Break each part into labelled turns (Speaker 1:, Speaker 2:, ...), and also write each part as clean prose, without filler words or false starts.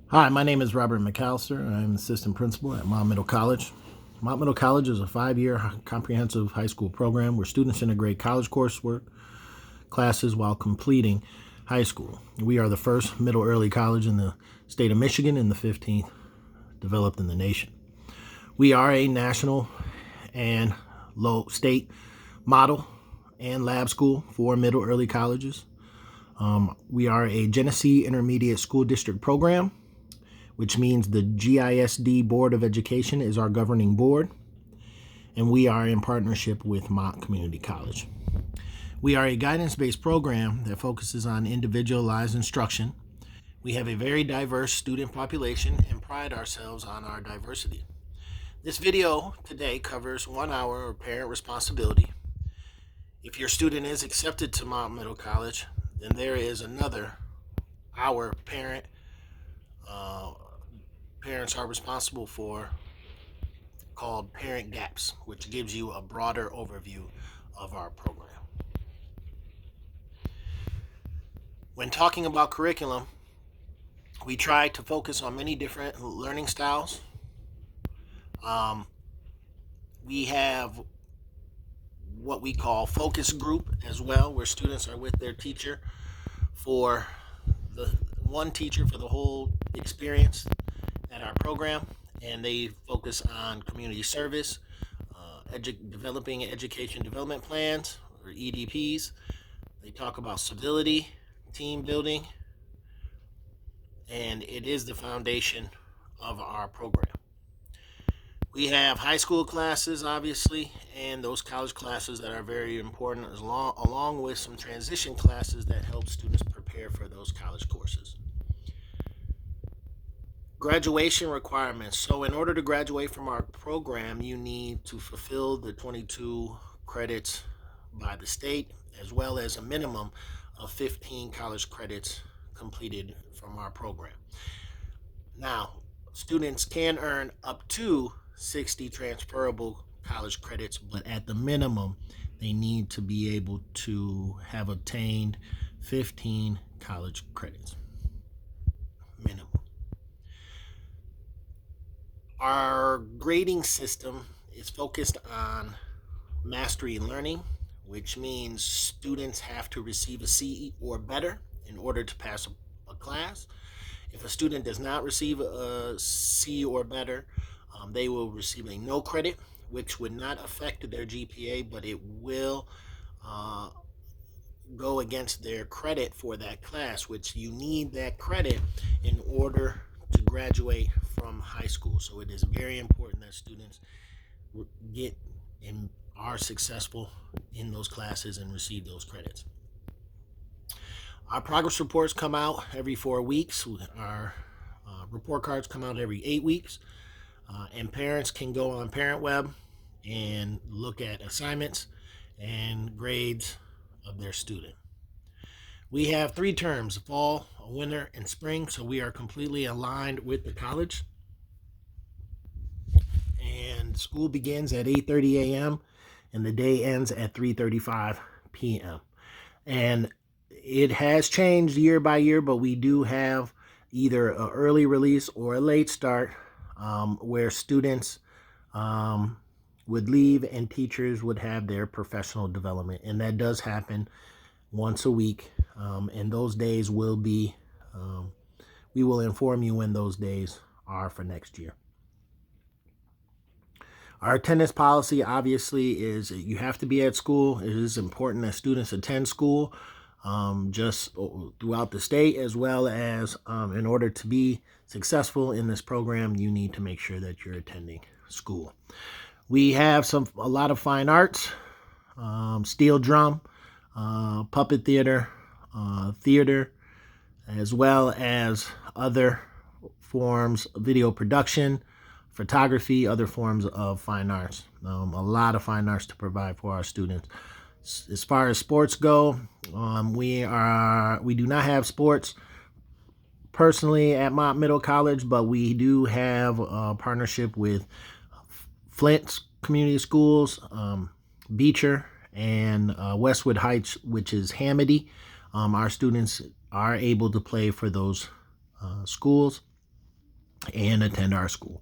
Speaker 1: Hi, my name is Robert McAllister. I'm assistant principal at Mott Middle College. Mott Middle College is a 5-year comprehensive high school program where students integrate college coursework classes while completing high school. We are the first middle early college in the state of Michigan and the 15th developed in the nation. We are a national and low state model and lab school for middle early colleges. We are a Genesee Intermediate School District program, which means the GISD Board of Education is our governing board, and we are in partnership with Mott Community College. We are a guidance-based program that focuses on individualized instruction. We have a very diverse student population and pride ourselves on our diversity. This video today covers 1 hour of parent responsibility. If your student is accepted to Mott Middle College, then there is another hour parents are responsible for called Parent Gaps, which gives you a broader overview of our program. When talking about curriculum, we try to focus on many different learning styles. We have what we call focus group as well, where students are with their teacher for the one teacher for the whole experience at our program, and they focus on community service, developing education development plans or EDPs. They talk about civility, team building, and it is the foundation of our program. We have high school classes, obviously, and those college classes that are very important, along with some transition classes that help students prepare for those college courses. Graduation requirements. So, in order to graduate from our program, you need to fulfill the 22 credits by the state, as well as a minimum of 15 college credits completed from our program. Now, students can earn up to 60 transferable college credits, but at the minimum, they need to be able to have obtained 15 college credits. Minimum. Our grading system is focused on mastery and learning, which means students have to receive a C or better in order to pass a class. If a student does not receive a C or better, they will receive a no credit, which would not affect their GPA, but it will go against their credit for that class, which you need that credit in order to graduate from high school. So it is very important that students get and are successful in those classes and receive those credits. Our progress reports come out every 4 weeks. Our report cards come out every 8 weeks. And parents can go on ParentWeb and look at assignments and grades of their student. We have 3 terms: fall, winter, and spring, so we are completely aligned with the college. And school begins at 8:30 a.m. and the day ends at 3:35 p.m. And it has changed year by year, but we do have either an early release or a late start, where students would leave and teachers would have their professional development. And that does happen once a week. And those days will be, we will inform you when those days are for next year. Our attendance policy obviously is you have to be at school. It is important that students attend school, just throughout the state, as well as in order to be successful in this program, you need to make sure that you're attending school. We have a lot of fine arts, steel drum, puppet theater, theater, as well as other forms of video production, photography, other forms of fine arts. A lot of fine arts to provide for our students. As far as sports go, we do not have sports personally at Mott Middle College, but we do have a partnership with Flint Community Schools, Beecher, and Westwood Heights, which is Hamady. Our students are able to play for those schools. and attend our school.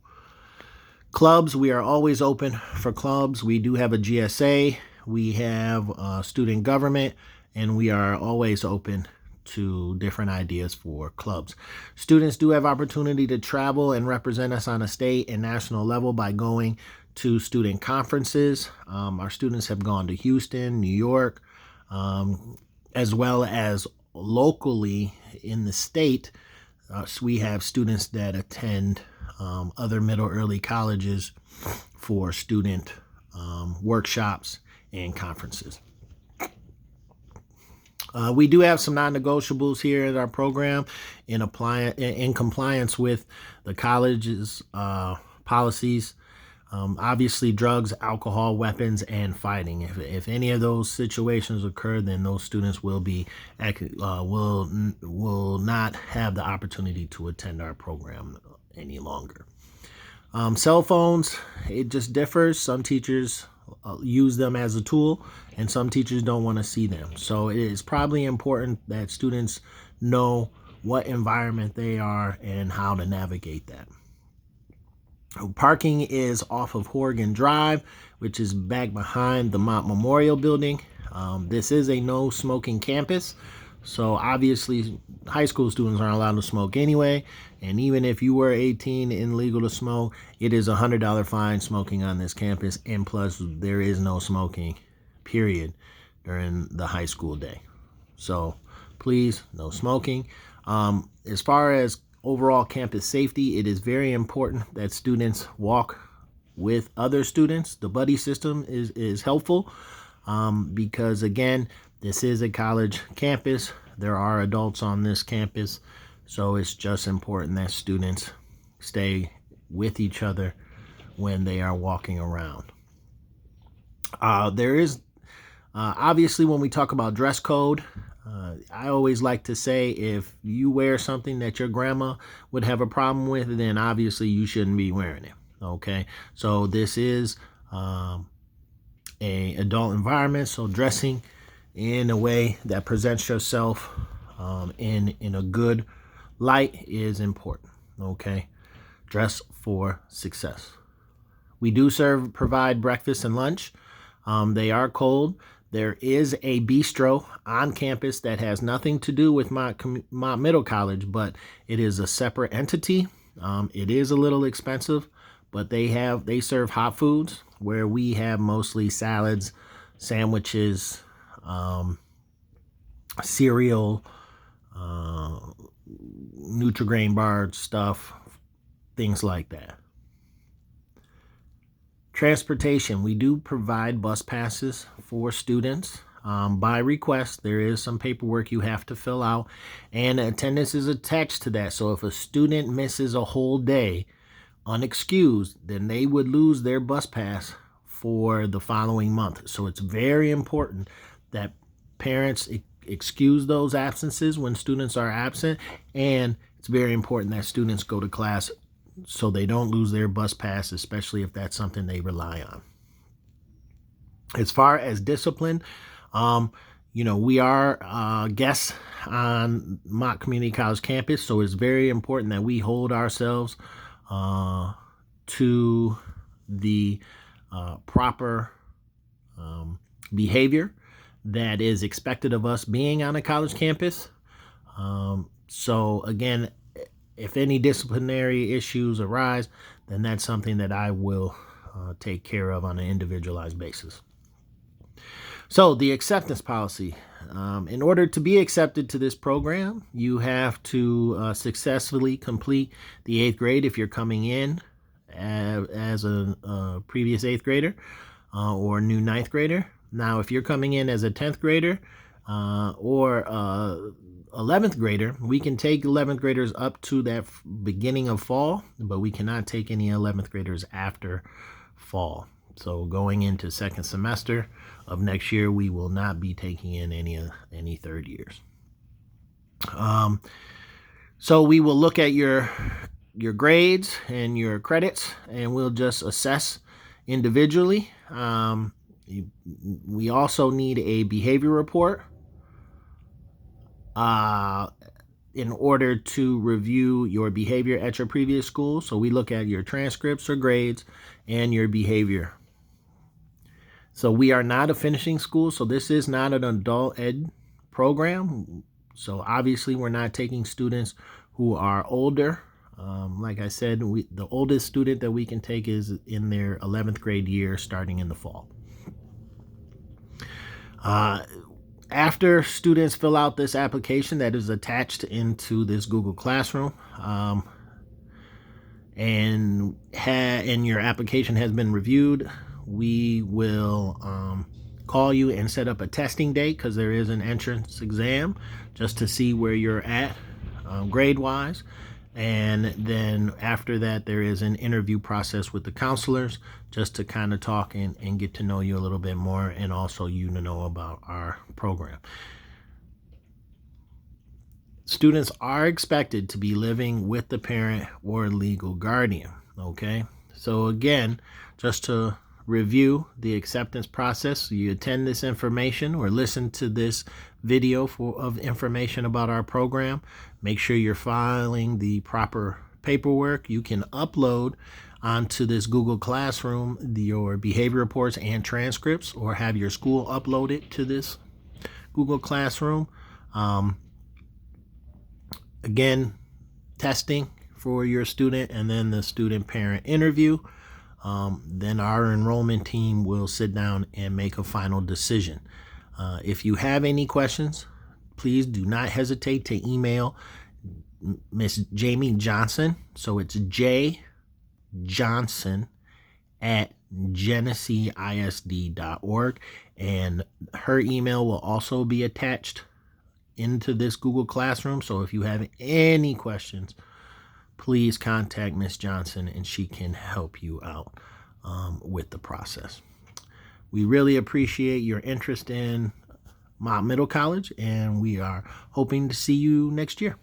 Speaker 1: Clubs, we are always open for clubs. We do have a GSA, we have student government, and we are always open to different ideas for clubs. Students do have opportunity to travel and represent us on a state and national level by going to student conferences. Our students have gone to Houston, New York, as well as locally in the state. So we have students that attend other middle early colleges for student workshops and conferences. We do have some non-negotiables here at our program in compliance with the college's policies. Obviously, drugs, alcohol, weapons, and fighting. If any of those situations occur, then those students will not have the opportunity to attend our program any longer. Cell phones, it just differs. Some teachers use them as a tool, and some teachers don't want to see them. So it is probably important that students know what environment they are and how to navigate that. Parking is off of Horgan Drive, which is back behind the Mott Memorial Building. This is a no smoking campus, so obviously high school students aren't allowed to smoke anyway. And even if you were 18 and legal to smoke, it is a $100 fine smoking on this campus. And plus, there is no smoking, period, during the high school day. So please, no smoking. As far as overall campus safety, it is very important that students walk with other students. The buddy system is helpful because, again, this is a college campus. There are adults on this campus, so it's just important that students stay with each other when they are walking around. There is obviously, when we talk about dress code, I always like to say if you wear something that your grandma would have a problem with, then obviously you shouldn't be wearing it. Okay, so this is a adult environment, so dressing in a way that presents yourself in a good light is important. Okay, dress for success. We do provide breakfast and lunch. They are cold. There is a bistro on campus that has nothing to do with Mott Middle College, but it is a separate entity. It is a little expensive, but they serve hot foods, where we have mostly salads, sandwiches, cereal, Nutri-Grain bar stuff, things like that. Transportation, we do provide bus passes for students by request. There is some paperwork you have to fill out, and attendance is attached to that. So if a student misses a whole day unexcused, then they would lose their bus pass for the following month. So it's very important that parents excuse those absences when students are absent, and it's very important that students go to class so they don't lose their bus pass, especially if that's something they rely on. As far as discipline, we are guests on Mott Community College campus, so it's very important that we hold ourselves to the proper behavior that is expected of us being on a college campus. So again, if any disciplinary issues arise, then that's something that I will take care of on an individualized basis. So the acceptance policy. In order to be accepted to this program, you have to successfully complete the 8th grade if you're coming in as a previous 8th grader or new 9th grader. Now, if you're coming in as a 10th grader or 11th grader, we can take 11th graders up to that beginning of fall, but we cannot take any 11th graders after fall. So going into second semester of next year, we will not be taking in any third years. So we will look at your grades and your credits, and we'll just assess individually. We also need a behavior report. in order to review your behavior at your previous school. So we look at your transcripts or grades and your behavior. So we are not a finishing school, so this is not an adult ed program. So obviously we're not taking students who are older. Like I said, the oldest student that we can take is in their 11th grade year starting in the fall. After students fill out this application that is attached into this Google Classroom, and your application has been reviewed, we will call you and set up a testing date, because there is an entrance exam just to see where you're at grade-wise. And then after that, there is an interview process with the counselors just to kind of talk and get to know you a little bit more, and also you to know about our program. Students are expected to be living with the parent or legal guardian, okay? So again, just to review the acceptance process, you attend this information or listen to this video of information about our program. Make sure you're filing the proper paperwork. You can upload onto this Google Classroom your behavior reports and transcripts, or have your school upload it to this Google Classroom. Again, testing for your student, and then the student-parent interview. Then our enrollment team will sit down and make a final decision. If you have any questions, please do not hesitate to email Miss Jamie Johnson. So it's jjohnson@geneseeisd.org, and her email will also be attached into this Google Classroom. So if you have any questions, please contact Miss Johnson and she can help you out with the process. We really appreciate your interest in Mott Middle College, and we are hoping to see you next year.